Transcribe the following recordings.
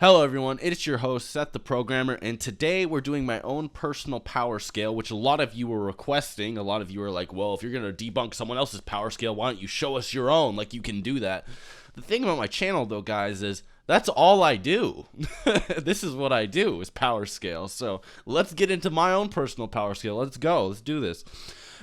Hello everyone, it's your host SethTheProgrammer, and today we're doing my own personal power scale, which a lot of you were requesting. A lot of you were like, well, if you're going to debunk someone else's power scale, why don't you show us your own, like you can do that. The thing about my channel though, guys, is that's all I do. This is what I do, is power scale. So let's get into my own personal power scale. Let's go, let's do this.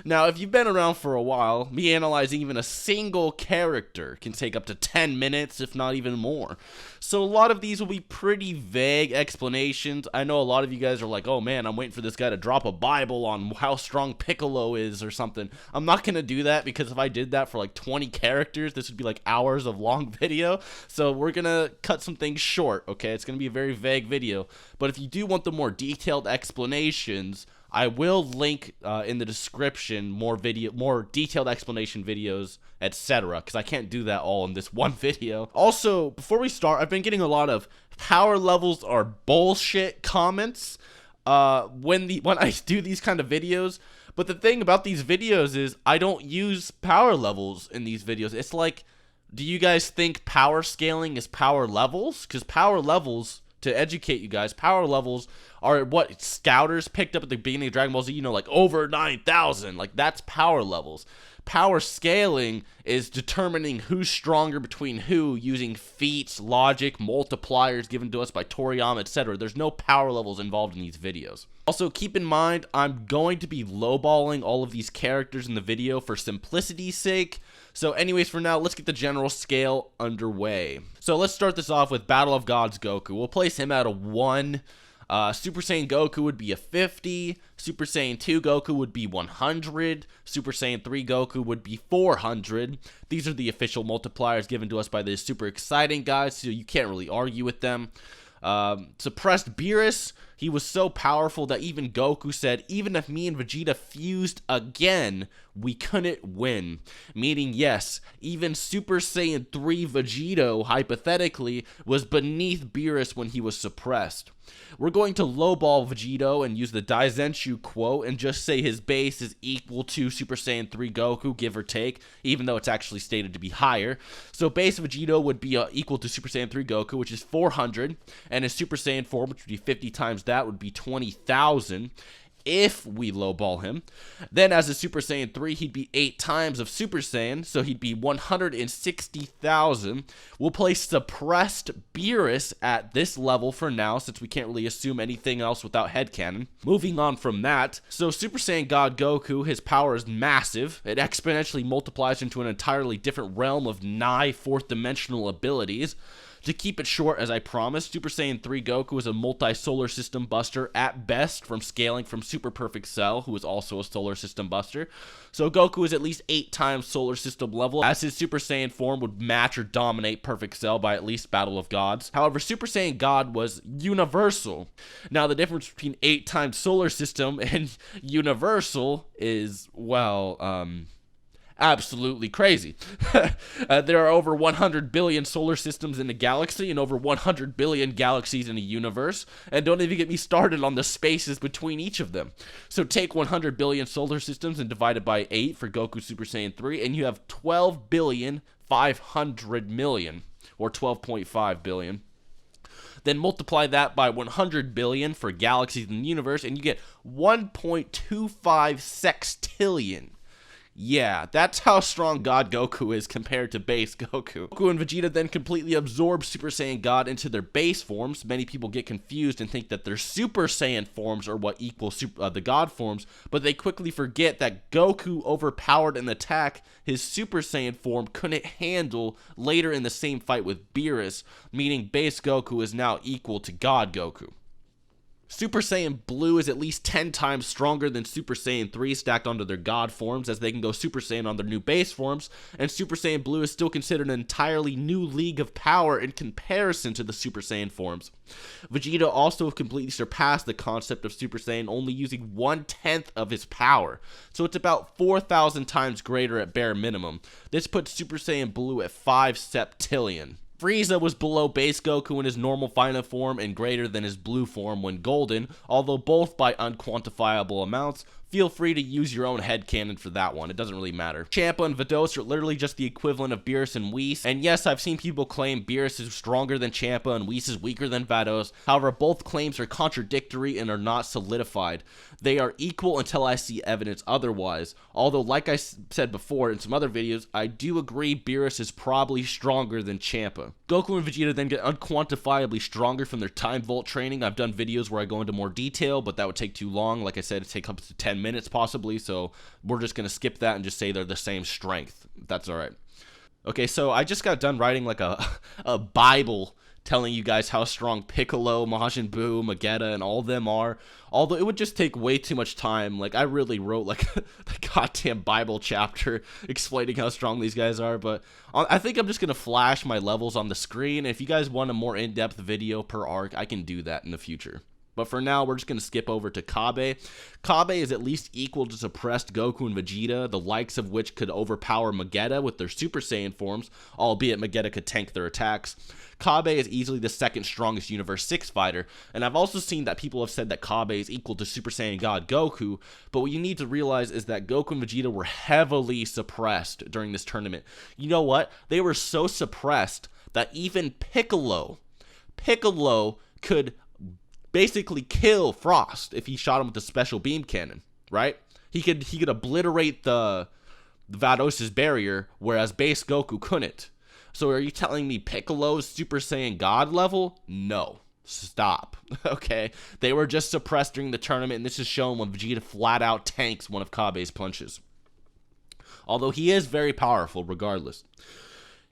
Now, if you've been around for a while, me analyzing even a single character can take up to 10 minutes, if not even more. So a lot of these will be pretty vague explanations. I know a lot of you guys are like, oh man, I'm waiting for this guy to drop a Bible on how strong Piccolo is or something. I'm not going to do that, because if I did that for like 20 characters, this would be like hours of long video. So we're going to cut some things short, okay? It's going to be a very vague video. But if you do want the more detailed explanations, I will link in the description more detailed explanation videos, etc., because I can't do that all in this one video. Also, before we start, I've been getting a lot of power levels are bullshit comments when I do these kind of videos. But the thing about these videos is I don't use power levels in these videos. It's like, do you guys think power scaling is power levels? Because power levels, to educate you guys, power levels are what Scouters picked up at the beginning of Dragon Ball Z, you know, like over 9,000. Like, that's power levels. Power scaling is determining who's stronger between who using feats, logic, multipliers given to us by Toriyama, etc. There's no power levels involved in these videos. Also, keep in mind, I'm going to be lowballing all of these characters in the video for simplicity's sake. So anyways, for now, let's get the general scale underway. So let's start this off with Battle of Gods Goku. We'll place him at a 1. Super Saiyan Goku would be a 50, Super Saiyan 2 Goku would be 100, Super Saiyan 3 Goku would be 400. These are the official multipliers given to us by the Super Exciting guys, so you can't really argue with them. Suppressed Beerus, he was so powerful that even Goku said, even if me and Vegeta fused again, we couldn't win. Meaning, yes, even Super Saiyan 3 Vegito, hypothetically, was beneath Beerus when he was suppressed. We're going to lowball Vegito and use the Daizenshu quote and just say his base is equal to Super Saiyan 3 Goku, give or take, even though it's actually stated to be higher. So base Vegito would be equal to Super Saiyan 3 Goku, which is 400, and his Super Saiyan form, which would be 50 times that, would be 20,000. If we lowball him. Then as a Super Saiyan 3, he'd be 8 times of Super Saiyan, so he'd be 160,000. We'll place suppressed Beerus at this level for now, since we can't really assume anything else without headcanon. Moving on from that, so Super Saiyan God Goku, his power is massive. It exponentially multiplies into an entirely different realm of nigh fourth-dimensional abilities. To keep it short, as I promised, Super Saiyan 3 Goku is a multi-solar system buster at best from scaling from Super Perfect Cell, who is also a solar system buster. So Goku is at least 8 times solar system level, as his Super Saiyan form would match or dominate Perfect Cell by at least Battle of Gods. However, Super Saiyan God was universal. Now, the difference between 8 times solar system and universal is, well, absolutely crazy. There are over 100 billion solar systems in the galaxy and over 100 billion galaxies in the universe, and don't even get me started on the spaces between each of them. So take 100 billion solar systems and divide it by 8 for Goku Super Saiyan 3, and you have 12 billion 500 million, or 12.5 billion. Then multiply that by 100 billion for galaxies in the universe, and you get 1.25 sextillion. Yeah, that's how strong God Goku is compared to base Goku. Goku and Vegeta then completely absorb Super Saiyan God into their base forms. Many people get confused and think that their Super Saiyan forms are what equal the God forms, but they quickly forget that Goku overpowered an attack his Super Saiyan form couldn't handle later in the same fight with Beerus, meaning base Goku is now equal to God Goku. Super Saiyan Blue is at least 10 times stronger than Super Saiyan 3 stacked onto their God forms, as they can go Super Saiyan on their new base forms, and Super Saiyan Blue is still considered an entirely new league of power in comparison to the Super Saiyan forms. Vegeta also completely surpassed the concept of Super Saiyan, only using 1/10 of his power, so it's about 4,000 times greater at bare minimum. This puts Super Saiyan Blue at 5 septillion. Frieza was below base Goku in his normal final form and greater than his blue form when golden, although both by unquantifiable amounts. feel free to use your own headcanon for that one. It doesn't really matter. Champa and Vados are literally just the equivalent of Beerus and Whis. And yes, I've seen people claim Beerus is stronger than Champa and Whis is weaker than Vados. However, both claims are contradictory and are not solidified. They are equal until I see evidence otherwise. Although, like I said before in some other videos, I do agree Beerus is probably stronger than Champa. Goku and Vegeta then get unquantifiably stronger from their time vault training. I've done videos where I go into more detail, but that would take too long. Like I said, it takes up to 10 minutes possibly, so we're just going to skip that and just say they're the same strength. That's alright. Okay, so I just got done writing like a Bible telling you guys how strong Piccolo, Majin Buu, Vegeta, and all of them are. Although it would just take way too much time. Like, I really wrote like the goddamn Bible chapter explaining how strong these guys are. But I think I'm just going to flash my levels on the screen. If you guys want a more in-depth video per arc, I can do that in the future. But for now, we're just going to skip over to Cabba. Cabba is at least equal to suppressed Goku and Vegeta, the likes of which could overpower Vegeta with their Super Saiyan forms, albeit Vegeta could tank their attacks. Cabba is easily the second strongest Universe 6 fighter, and I've also seen that people have said that Cabba is equal to Super Saiyan God Goku, but what you need to realize is that Goku and Vegeta were heavily suppressed during this tournament. You know what? They were so suppressed that even Piccolo could basically kill Frost if he shot him with a special beam cannon, right? He could obliterate the Vados' barrier, whereas base Goku couldn't. So are you telling me Piccolo's Super Saiyan God level? No. Stop. Okay? They were just suppressed during the tournament, and this is shown when Vegeta flat out tanks one of Cabba's punches. Although he is very powerful regardless.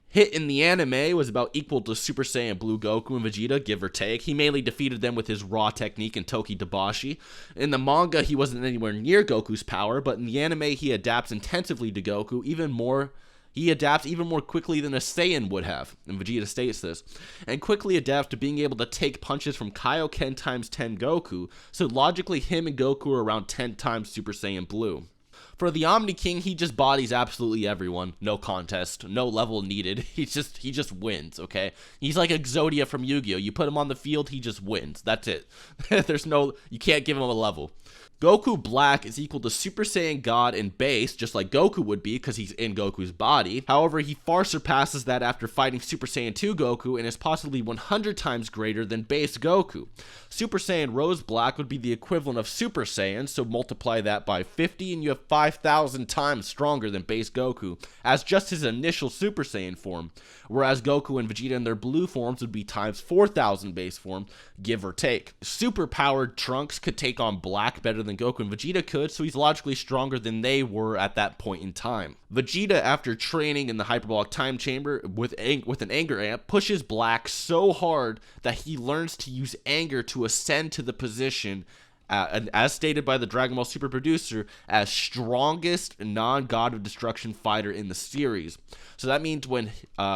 Hit in the anime was about equal to Super Saiyan Blue Goku and Vegeta, give or take. He mainly defeated them with his raw technique and Toki Dabashi. In the manga, he wasn't anywhere near Goku's power, but in the anime, he adapts intensively to Goku He adapts even more quickly than a Saiyan would have, and Vegeta states this, and quickly adapts to being able to take punches from Kaioken times 10 Goku, so logically him and Goku are around 10 times Super Saiyan Blue. For the Omni King, he just bodies absolutely everyone. No contest. No level needed. He just wins, okay? He's like Exodia from Yu-Gi-Oh! You put him on the field, he just wins. That's it. You can't give him a level. Goku Black is equal to Super Saiyan God in base, just like Goku would be, because he's in Goku's body. However, he far surpasses that after fighting Super Saiyan 2 Goku, and is possibly 100 times greater than base Goku. Super Saiyan Rose Black would be the equivalent of Super Saiyan, so multiply that by 50, and you have 5,000 times stronger than base Goku, as just his initial Super Saiyan form. Whereas Goku and Vegeta in their blue forms would be times 4,000 base form, give or take. Super powered Trunks could take on Black better than Goku and Vegeta could, so he's logically stronger than they were at that point in time. Vegeta, after training in the hyperbolic time chamber with an anger amp, pushes Black so hard that he learns to use anger to ascend to the position, as stated by the Dragon Ball Super producer, as strongest non-God of destruction fighter in the series. So that means when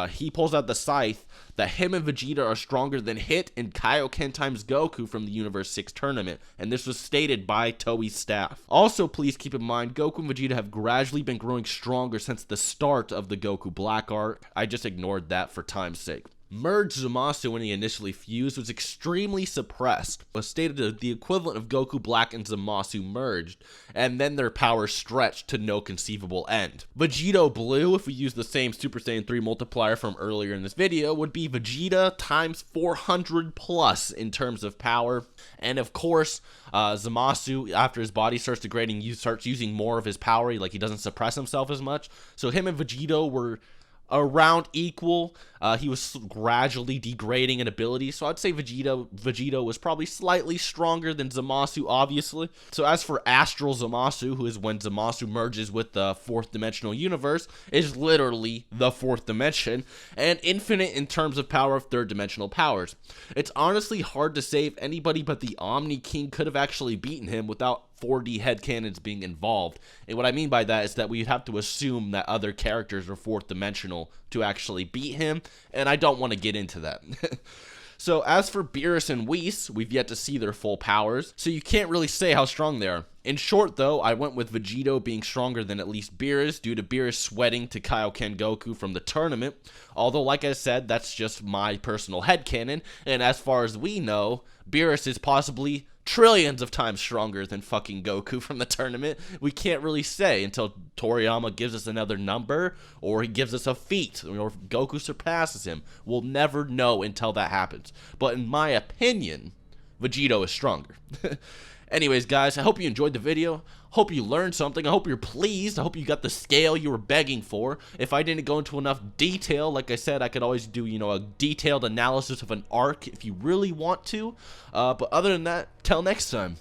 he pulls out the scythe, that him and Vegeta are stronger than Hit and Kaioken times Goku from the Universe 6 tournament, and this was stated by Toei's staff. Also, please keep in mind, Goku and Vegeta have gradually been growing stronger since the start of the Goku Black arc. I just ignored that for time's sake. Merged Zamasu, when he initially fused, was extremely suppressed, but stated as the equivalent of Goku Black and Zamasu merged, and then their powers stretched to no conceivable end. Vegito Blue, if we use the same Super Saiyan 3 multiplier from earlier in this video, would be Vegeta times 400 plus in terms of power, and of course, Zamasu, after his body starts degrading, starts using more of his power, like he doesn't suppress himself as much, so him and Vegito were around equal. He was gradually degrading in ability, so I'd say Vegito was probably slightly stronger than Zamasu, obviously. So as for Astral Zamasu, who is when Zamasu merges with the fourth dimensional universe, is literally the fourth dimension, and infinite in terms of power of third dimensional powers. It's honestly hard to say if anybody but the Omni King could have actually beaten him without 4D headcanons being involved. And what I mean by that is that we'd have to assume that other characters are fourth dimensional to actually beat him, and I don't want to get into that. So as for Beerus and Whis, we've yet to see their full powers, so you can't really say how strong they are. In short though, I went with Vegito being stronger than at least Beerus due to Beerus sweating to Kaioken Goku from the tournament, although like I said, that's just my personal headcanon, and as far as we know, Beerus is possibly trillions of times stronger than fucking Goku from the tournament. We can't really say until Toriyama gives us another number, or he gives us a feat, or if Goku surpasses him. We'll never know until that happens. But in my opinion, Vegito is stronger. Anyways, guys, I hope you enjoyed the video. Hope you learned something. I hope you're pleased. I hope you got the scale you were begging for. If I didn't go into enough detail, like I said, I could always do, a detailed analysis of an arc if you really want to. But other than that, till next time.